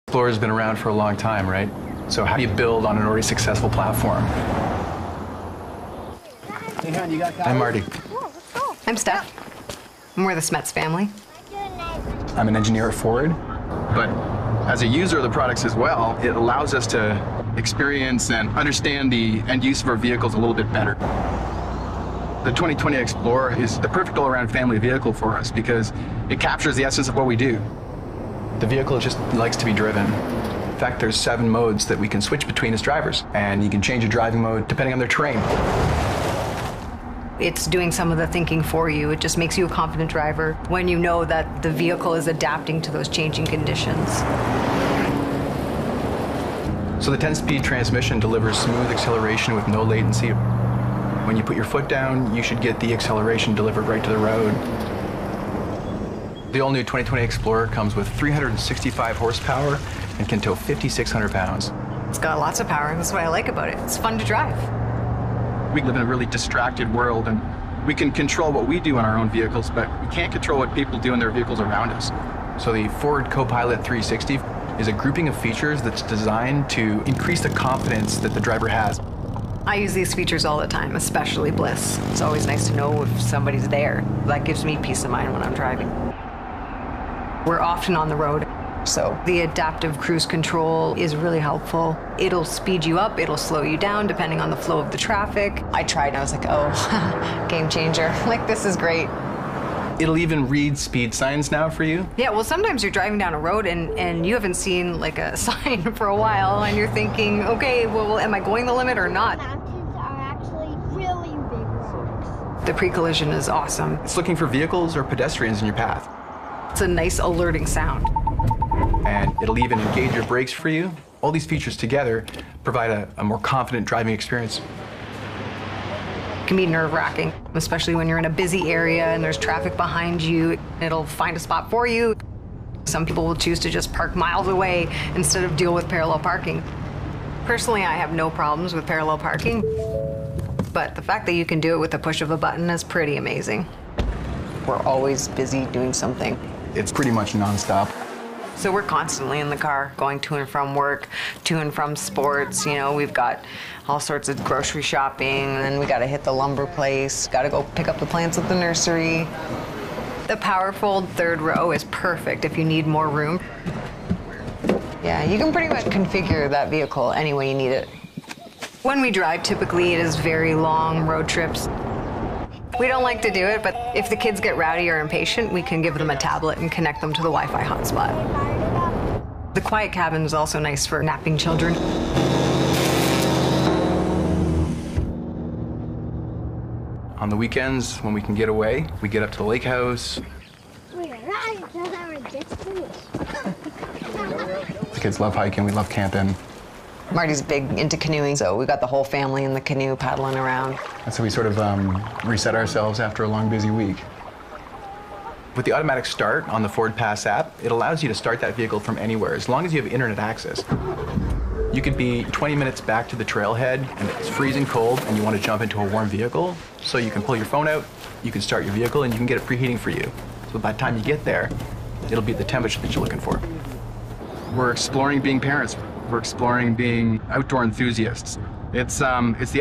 Explorer's been around for a long time, right? So how do you build on an already successful platform? Hey, hon, you got coffee? I'm Marty. I'm Steph. We're the Smets family. I'm an engineer at Ford, but as a user of the products as well, it allows us to experience and understand the end use of our vehicles a little bit better. The 2020 Explorer is the perfect all-around family vehicle for us because it captures the essence of what we do. The vehicle just likes to be driven. In fact, there's 7 modes that we can switch between as drivers, and you can change a driving mode depending on their terrain. It's doing some of the thinking for you. It just makes you a confident driver when you know that the vehicle is adapting to those changing conditions. So the 10-speed transmission delivers smooth acceleration with no latency. When you put your foot down, you should get the acceleration delivered right to the road. The all-new 2020 Explorer comes with 365 horsepower and can tow 5,600 pounds. It's got lots of power, and that's what I like about it. It's fun to drive. We live in a really distracted world, and we can control what we do in our own vehicles, but we can't control what people do in their vehicles around us. So the Ford Co-Pilot 360 is a grouping of features that's designed to increase the confidence that the driver has. I use these features all the time, especially Bliss. It's always nice to know if somebody's there. That gives me peace of mind when I'm driving. We're often on the road, so the adaptive cruise control is really helpful. It'll speed you up, it'll slow you down depending on the flow of the traffic. I tried and I was like, oh, game changer. Like, this is great. It'll even read speed signs now for you. Yeah, well, sometimes you're driving down a road and you haven't seen like a sign for a while and you're thinking, okay, well, am I going the limit or not? Mountains are actually really big rocks. The pre-collision is awesome. It's looking for vehicles or pedestrians in your path. It's a nice alerting sound. And it'll even engage your brakes for you. All these features together provide a more confident driving experience. It can be nerve-wracking, especially when you're in a busy area and there's traffic behind you. It'll find a spot for you. Some people will choose to just park miles away instead of deal with parallel parking. Personally, I have no problems with parallel parking, but the fact that you can do it with the push of a button is pretty amazing. We're always busy doing something. It's pretty much nonstop. So we're constantly in the car, going to and from work, to and from sports. You know, we've got all sorts of grocery shopping, and then we got to hit the lumber place, got to go pick up the plants at the nursery. The power-fold 3rd row is perfect if you need more room. Yeah, you can pretty much configure that vehicle any way you need it. When we drive, typically it is very long road trips. We don't like to do it, but if the kids get rowdy or impatient, we can give them a tablet and connect them to the Wi-Fi hotspot. The quiet cabin is also nice for napping children. On the weekends, when we can get away, we get up to the lake house. We're riding because I just finished. The kids love hiking, we love camping. Marty's big into canoeing, so we got the whole family in the canoe paddling around. That's how we sort of reset ourselves after a long, busy week. With the automatic start on the Ford Pass app, it allows you to start that vehicle from anywhere, as long as you have internet access. You could be 20 minutes back to the trailhead, and it's freezing cold, and you want to jump into a warm vehicle, so you can pull your phone out, you can start your vehicle, and you can get it preheating for you. So by the time you get there, it'll be the temperature that you're looking for. We're exploring being parents. We're exploring being outdoor enthusiasts. It's the